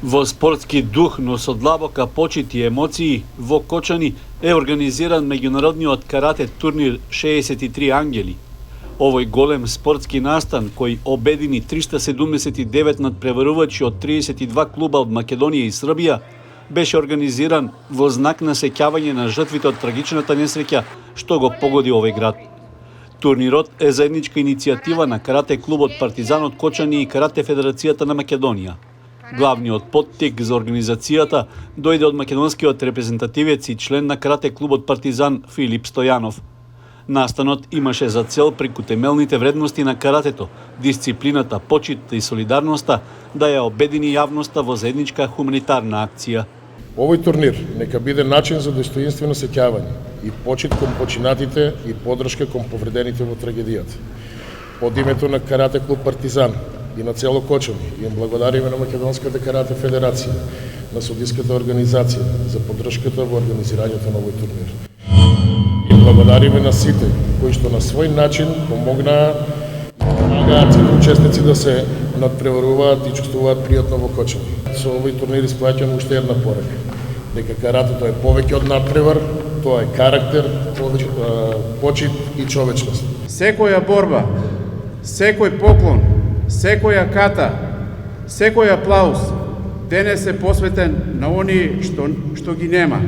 Во спортски дух, но со длабока почит и емоции, во Кочани е организиран меѓународниот карате турнир 63 ангели. Овој голем спортски настан, кој обедини 379 надпреварувачи од 32 клуба од Македонија и Србија, беше организиран во знак на сеќавање на жртвите од трагичната несреќа што го погоди овој град. Турнирот е заедничка иницијатива на карате клубот Партизан од Кочани и Карате Федерацијата на Македонија. Главниот поттик за организацијата дојде од македонскиот репрезентативец и член на карате клубот Партизан Филип Стојанов. Настанот имаше за цел преку темелните вредности на каратето, дисциплината, почитта и солидарноста да ја обедини јавноста во заедничка хуманитарна акција. Овој турнир нека биде начин за достоинствено сеќавање и почит кон починатите и поддршка кон повредените во трагедијата. Од името на Карате клуб Партизан и на цело Кочани им благодариме на Македонската карате федерација, на судиската организација за поддршката во организирањето на овој турнир. Им благодариме на сите кои што на свој начин помогнаа и помагаат сите учесници да се надпреваруваат и чувствуваат пријатно во Кочани. Со овој турнир исплаќаме уште една порака, дека каратето е повеќе од надпревар, тоа е карактер, почит и човечност. Секоја борба, секој поклон, секоја ката, секој аплауз денес е посветен на оние што ги нема,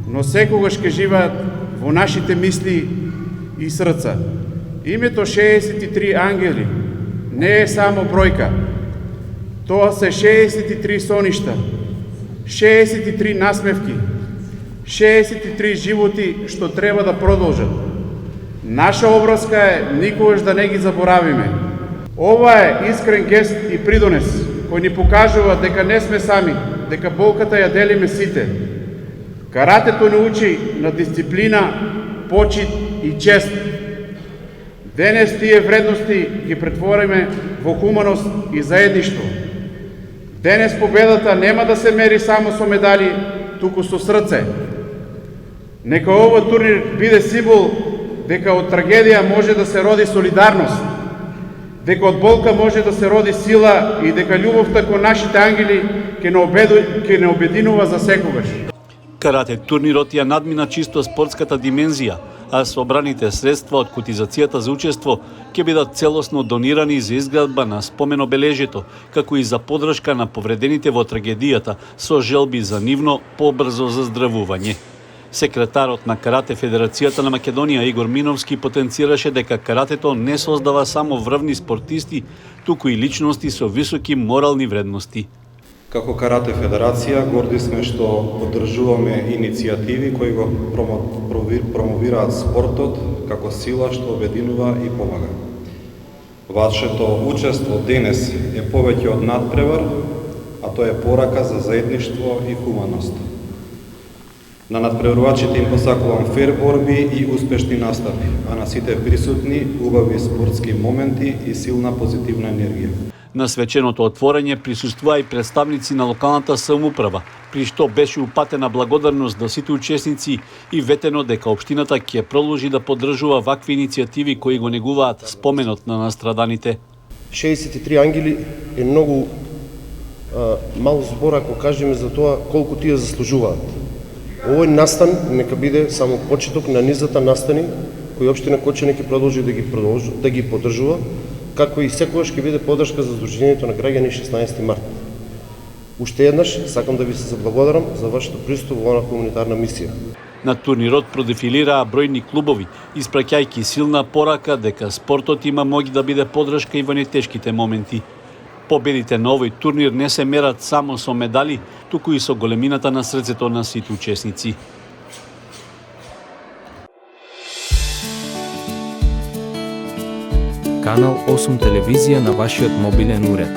но секогаш ќе живеат во нашите мисли и срца. Името 63 ангели не е само бројка. Тоа се 63 соништа, 63 насмевки, 63 животи што треба да продолжат. Наша обврска е никогаш да не ги заборавиме. Ова е искрен гест и придонес кој ни покажува дека не сме сами, дека болката ја делиме сите. Каратето ни учи на дисциплина, почит и чест. Денес тие вредности ги претвориме во хуманост и заедништво. Денес победата нема да се мери само со медали, туку со срце. Нека овој турнир биде символ дека од трагедија може да се роди солидарност, дека од болка може да се роди сила и дека љубовта кон нашите ангели ќе не обединува за секогаш. Карате турнирот ја надмина чисто спортската димензија, а собраните средства од котизацијата за учество ќе бидат целосно донирани за изградба на спомен обележјето, како и за поддршка на повредените во трагедијата со желби за нивно побрзо заздравување. Секретарот на Карате Федерацијата на Македонија Игор Миновски потенцираше дека каратето не создава само врвни спортисти, туку и личности со високи морални вредности. Како Карате Федерација горди сме што поддржуваме иницијативи кои го промовираат спортот како сила што обединува и помага. Вашето учество денес е повеќе од надпревар, а тоа е порака за заедништво и хуманост. На надпреварувачите им посакувам фер борби и успешни настапи, а на сите присутни убави спортски моменти и силна позитивна енергија. На свеченото отворање присуствува и представници на локалната самоуправа, при што беше упатена благодарност до сите учесници и ветено дека општината ќе продолжи да поддржува вакви иницијативи кои го негуваат споменот на настраданите. 63 ангели е многу мал збор ако кажеме за тоа колку тие заслужуваат. Овој настан нека биде само почеток на низата настани кои општина Кочани ќе продолжи да ги поддржува, како и секогаш ќе биде поддршка за Сдруженијето на граѓани 16 март. Уште еднаш сакам да ви се заблагодарам за вашето присуство во оваа хуманитарна мисија. На турнирот продефилираа бројни клубови, испраќајќи силна порака дека спортот има моќ да биде поддршка и во најтешките моменти. Победите на овој турнир не се мерат само со медали, туку и со големината на срцето на сите учесници. Канал 8 телевизија на вашиот мобилен уред.